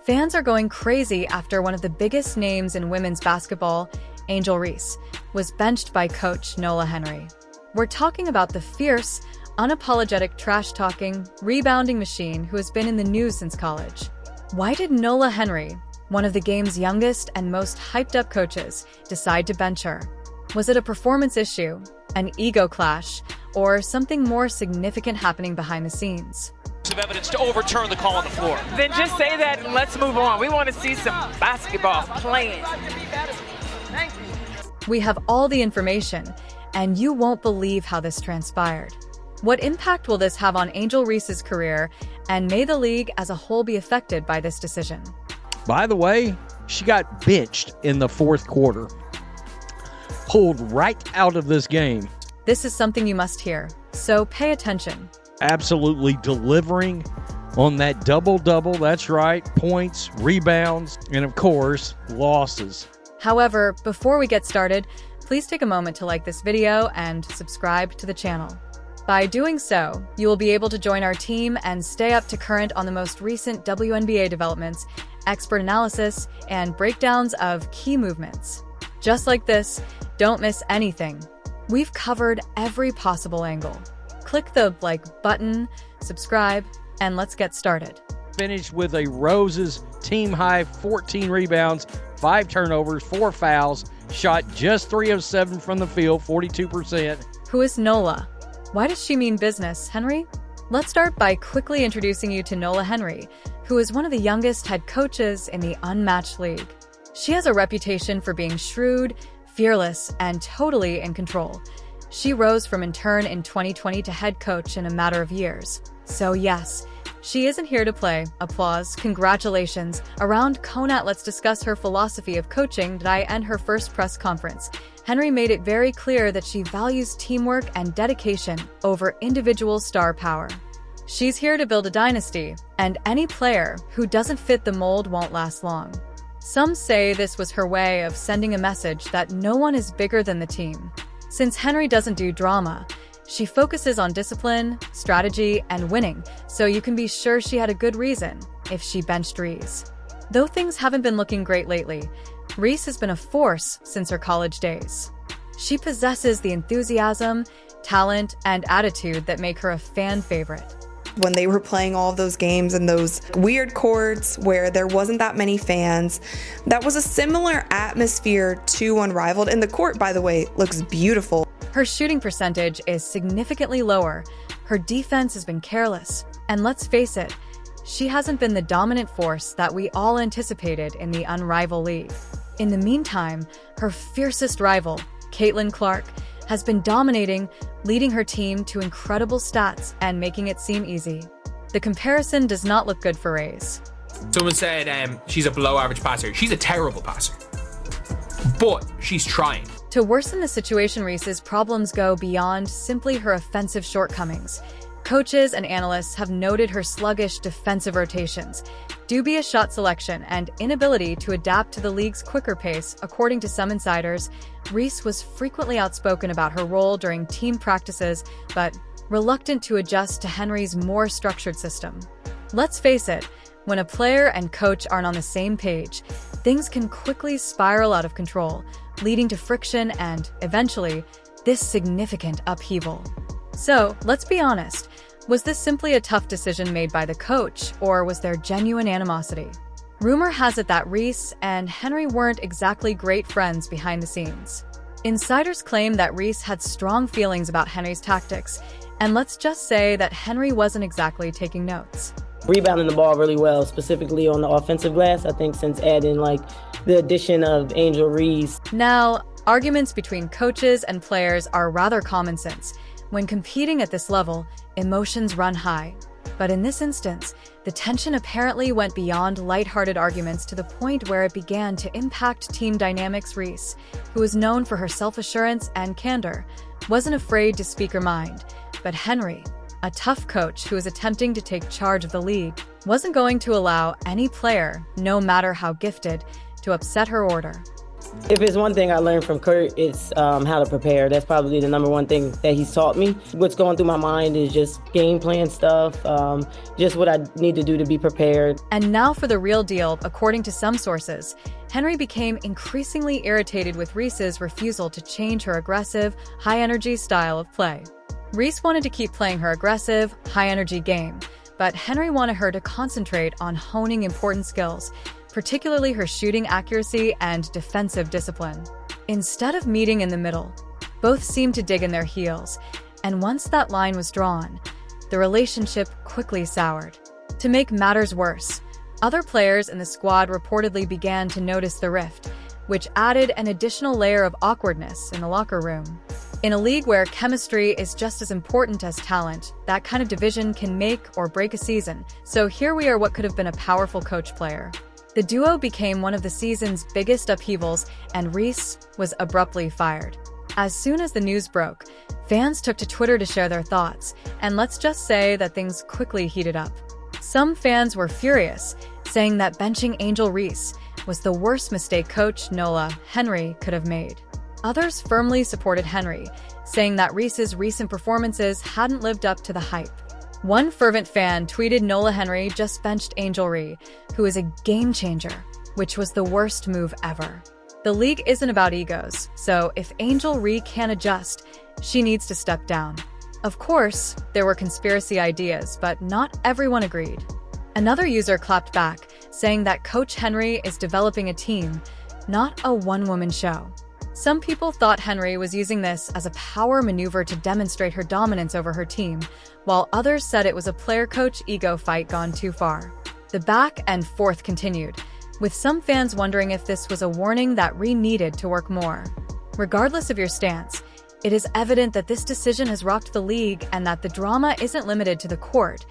Fans are going crazy after one of the biggest names in women's basketball, Angel Reese, was benched by coach Nola Henry. We're talking about the fierce, unapologetic trash-talking, rebounding machine who has been in the news since college. Why did Nola Henry, one of the game's youngest and most hyped-up coaches, decide to bench her? Was it a performance issue, an ego clash, or something more significant happening behind the scenes? Of evidence to overturn the call on the floor. Then just say that and let's move on. We want to see some basketball playing. We have all the information, and you won't believe how this transpired. What impact will this have on Angel Reese's career, and may the league as a whole be affected by this decision? By the way, she got benched in the fourth quarter. Pulled right out of this game. This is something you must hear, so pay attention. Absolutely delivering on that double-double. That's right. Points, rebounds, and of course, losses. However, before we get started, please take a moment to like this video and subscribe to the channel. By doing so, you will be able to join our team and stay up to current on the most recent WNBA developments, expert analysis, and breakdowns of key movements. Just like this, don't miss anything. We've covered every possible angle. Click the like button, subscribe, and let's get started. Finished with a Roses team-high 14 rebounds, 5 turnovers, 4 fouls, shot just 3 of 7 from the field, 42%. Who is Nola? Why does she mean business, Henry? Let's start by quickly introducing you to Nola Henry, who is one of the youngest head coaches in the unmatched league. She has a reputation for being shrewd, fearless, and totally in control. She rose from intern in 2020 to head coach in a matter of years. So yes, she isn't here to play. Applause, congratulations. Around Conat, let's discuss her philosophy of coaching today and her first press conference. Henry made it very clear that she values teamwork and dedication over individual star power. She's here to build a dynasty, and any player who doesn't fit the mold won't last long. Some say this was her way of sending a message that no one is bigger than the team. Since Henry doesn't do drama, she focuses on discipline, strategy, and winning, so you can be sure she had a good reason if she benched Reese. Though things haven't been looking great lately, Reese has been a force since her college days. She possesses the enthusiasm, talent, and attitude that make her a fan favorite. When they were playing all of those games in those weird courts where there wasn't that many fans, that was a similar atmosphere to Unrivaled. And the court, by the way, looks beautiful. Her shooting percentage is significantly lower, her defense has been careless, and let's face it, she hasn't been the dominant force that we all anticipated in the Unrivaled League. In the meantime, her fiercest rival, Caitlin Clark, has been dominating, leading her team to incredible stats and making it seem easy. The comparison does not look good for Reese. Someone said she's a below average passer. She's a terrible passer. But she's trying. To worsen the situation, Reese's problems go beyond simply her offensive shortcomings. Coaches and analysts have noted her sluggish defensive rotations, dubious shot selection, and inability to adapt to the league's quicker pace. According to some insiders, Reese was frequently outspoken about her role during team practices, but reluctant to adjust to Henry's more structured system. Let's face it, when a player and coach aren't on the same page, things can quickly spiral out of control, leading to friction and, eventually, this significant upheaval. So, let's be honest, was this simply a tough decision made by the coach, or was there genuine animosity? Rumor has it that Reese and Henry weren't exactly great friends behind the scenes. Insiders claim that Reese had strong feelings about Henry's tactics, and let's just say that Henry wasn't exactly taking notes. Rebounding the ball really well, specifically on the offensive glass, I think since adding the addition of Angel Reese. Now, arguments between coaches and players are rather common sense. When competing at this level, emotions run high. But in this instance, the tension apparently went beyond lighthearted arguments to the point where it began to impact team dynamics. Reese, who is known for her self-assurance and candor, wasn't afraid to speak her mind. But Henry, a tough coach who is attempting to take charge of the league, wasn't going to allow any player, no matter how gifted, to upset her order. If it's one thing I learned from Kurt, it's how to prepare. That's probably the number one thing that he's taught me. What's going through my mind is just game plan stuff, just what I need to do to be prepared. And now for the real deal. According to some sources, Henry became increasingly irritated with Reese's refusal to change her aggressive, high-energy style of play. Reese wanted to keep playing her aggressive, high-energy game, but Henry wanted her to concentrate on honing important skills, particularly her shooting accuracy and defensive discipline. Instead of meeting in the middle, both seemed to dig in their heels, and once that line was drawn, the relationship quickly soured. To make matters worse, other players in the squad reportedly began to notice the rift, which added an additional layer of awkwardness in the locker room. In a league where chemistry is just as important as talent, that kind of division can make or break a season, so here we are what could have been a powerful coach player. The duo became one of the season's biggest upheavals, and Reese was abruptly fired. As soon as the news broke, fans took to Twitter to share their thoughts, and let's just say that things quickly heated up. Some fans were furious, saying that benching Angel Reese was the worst mistake coach Nola Henry could have made. Others firmly supported Henry, saying that Reese's recent performances hadn't lived up to the hype. One fervent fan tweeted Nola Henry just benched Angel Reese, who is a game changer, which was the worst move ever. The league isn't about egos, so if Angel Reese can't adjust, she needs to step down. Of course, there were conspiracy ideas, but not everyone agreed. Another user clapped back, saying that Coach Henry is developing a team, not a one-woman show. Some people thought Henry was using this as a power maneuver to demonstrate her dominance over her team, while others said it was a player-coach ego fight gone too far. The back and forth continued, with some fans wondering if this was a warning that Reese needed to work more. Regardless of your stance, it is evident that this decision has rocked the league and that the drama isn't limited to the court.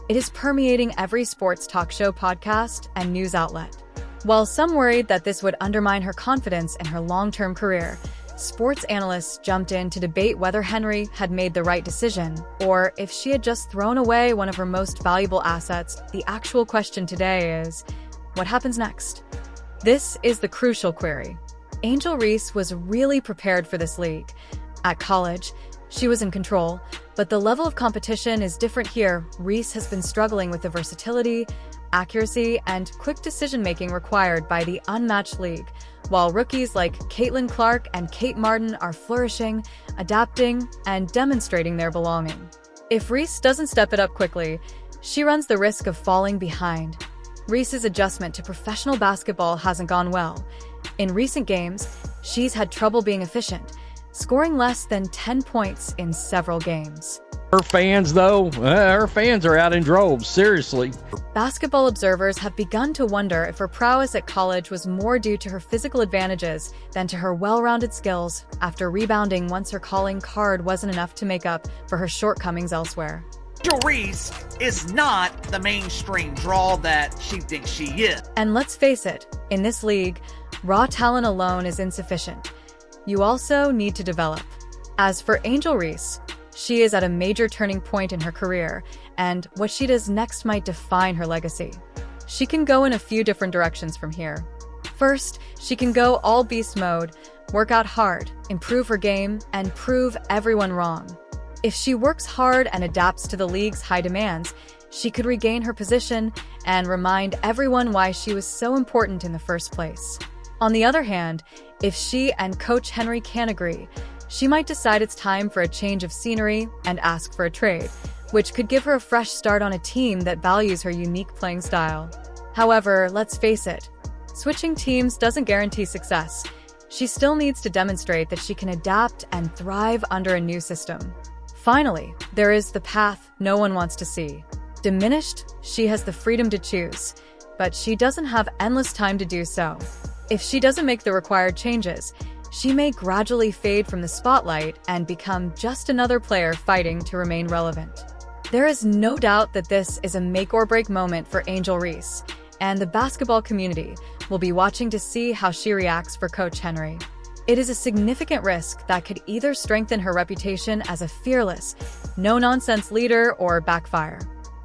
It is permeating every sports talk show, podcast, and news outlet. While some worried that this would undermine her confidence in her long-term career, sports analysts jumped in to debate whether Henry had made the right decision or if she had just thrown away one of her most valuable assets. The actual question today is, what happens next? This is the crucial query. Angel Reese was really prepared for this league. At college, she was in control, but the level of competition is different here. Reese has been struggling with the versatility, accuracy, and quick decision-making required by the unmatched league, while rookies like Caitlin Clark and Kate Martin are flourishing, adapting, and demonstrating their belonging. If Reese doesn't step it up quickly, she runs the risk of falling behind. Reese's adjustment to professional basketball hasn't gone well. In recent games, she's had trouble being efficient, scoring less than 10 points in several games. Her fans, though, her fans are out in droves, seriously. Basketball observers have begun to wonder if her prowess at college was more due to her physical advantages than to her well-rounded skills after rebounding once her calling card wasn't enough to make up for her shortcomings elsewhere. Angel Reese is not the mainstream draw that she thinks she is. And let's face it, in this league, raw talent alone is insufficient. You also need to develop. As for Angel Reese, she is at a major turning point in her career, and what she does next might define her legacy. She can go in a few different directions from here. First, she can go all beast mode, work out hard, improve her game, and prove everyone wrong. If she works hard and adapts to the league's high demands, she could regain her position and remind everyone why she was so important in the first place. On the other hand, if she and Coach Henry can't agree, she might decide it's time for a change of scenery and ask for a trade, which could give her a fresh start on a team that values her unique playing style. However, let's face it, switching teams doesn't guarantee success. She still needs to demonstrate that she can adapt and thrive under a new system. Finally, there is the path no one wants to see. Diminished, she has the freedom to choose, but she doesn't have endless time to do so. If she doesn't make the required changes, she may gradually fade from the spotlight and become just another player fighting to remain relevant. There is no doubt that this is a make-or-break moment for Angel Reese, and the basketball community will be watching to see how she reacts for Coach Henry. It is a significant risk that could either strengthen her reputation as a fearless, no-nonsense leader or backfire.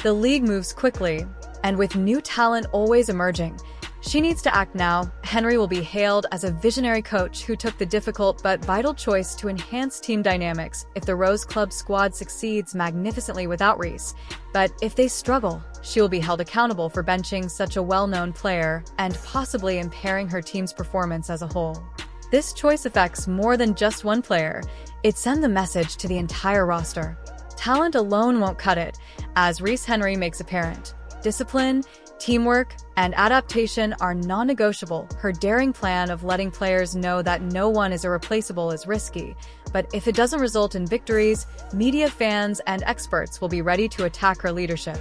The league moves quickly, and with new talent always emerging, She needs to act now. Henry will be hailed as a visionary coach who took the difficult but vital choice to enhance team dynamics if the Rose Club squad succeeds magnificently without Reese. But if they struggle, she will be held accountable for benching such a well-known player and possibly impairing her team's performance as a whole. This choice affects more than just one player. It sends a message to the entire roster. Talent alone won't cut it, as Reese Henry makes apparent. Discipline, teamwork, and adaptation are non-negotiable. Her daring plan of letting players know that no one is irreplaceable is risky, but if it doesn't result in victories, media, fans, and experts will be ready to attack her leadership.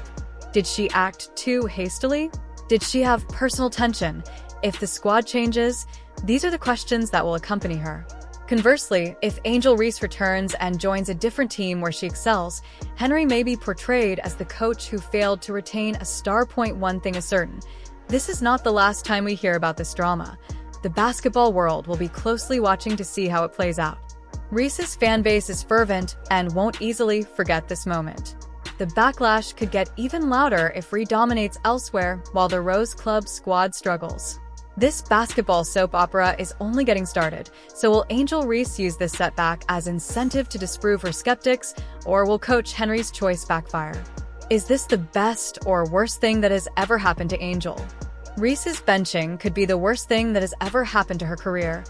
Did she act too hastily? Did she have personal tension? If the squad changes, these are the questions that will accompany her. Conversely, if Angel Reese returns and joins a different team where she excels, Henry may be portrayed as the coach who failed to retain a star. One thing is certain: this is not the last time we hear about this drama. The basketball world will be closely watching to see how it plays out. Reese's fan base is fervent and won't easily forget this moment. The backlash could get even louder if Reese dominates elsewhere while the Rose Club squad struggles. This basketball soap opera is only getting started, so will Angel Reese use this setback as incentive to disprove her skeptics, or will Coach Henry's choice backfire? Is this the best or worst thing that has ever happened to Angel? Reese's benching could be the worst thing that has ever happened to her career,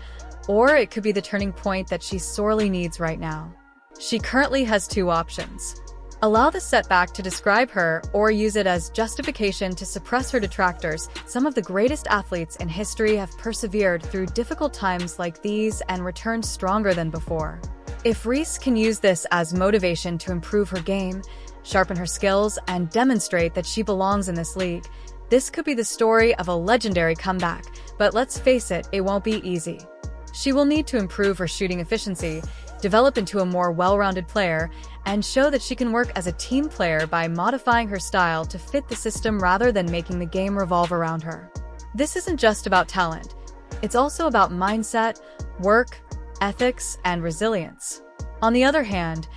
or it could be the turning point that she sorely needs right now. She currently has two options. Allow the setback to describe her, or use it as justification to suppress her detractors. Some of the greatest athletes in history have persevered through difficult times like these and returned stronger than before. If Reese can use this as motivation to improve her game, sharpen her skills, and demonstrate that she belongs in this league, this could be the story of a legendary comeback. But let's face it, it won't be easy. She will need to improve her shooting efficiency, develop into a more well-rounded player, and show that she can work as a team player by modifying her style to fit the system rather than making the game revolve around her. This isn't just about talent. It's also about mindset, work, ethics, and resilience. On the other hand,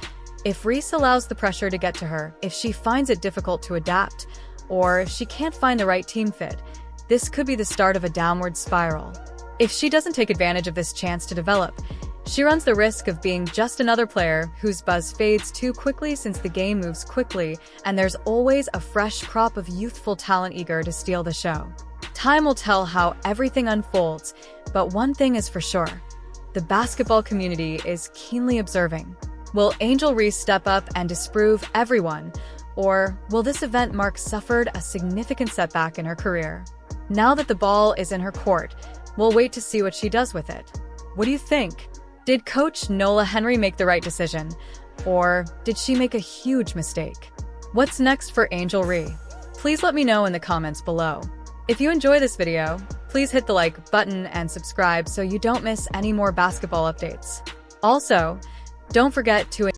if Reese allows the pressure to get to her, if she finds it difficult to adapt, or if she can't find the right team fit, this could be the start of a downward spiral. If she doesn't take advantage of this chance to develop, she runs the risk of being just another player whose buzz fades too quickly, since the game moves quickly and there's always a fresh crop of youthful talent eager to steal the show. Time will tell how everything unfolds, but one thing is for sure: the basketball community is keenly observing. Will Angel Reese step up and disprove everyone, or will this event mark suffered a significant setback in her career? Now that the ball is in her court, we'll wait to see what she does with it. What do you think? Did Coach Nola Henry make the right decision, or did she make a huge mistake? What's next for Angel Reese? Please let me know in the comments below. If you enjoy this video, please hit the like button and subscribe so you don't miss any more basketball updates. Also, don't forget to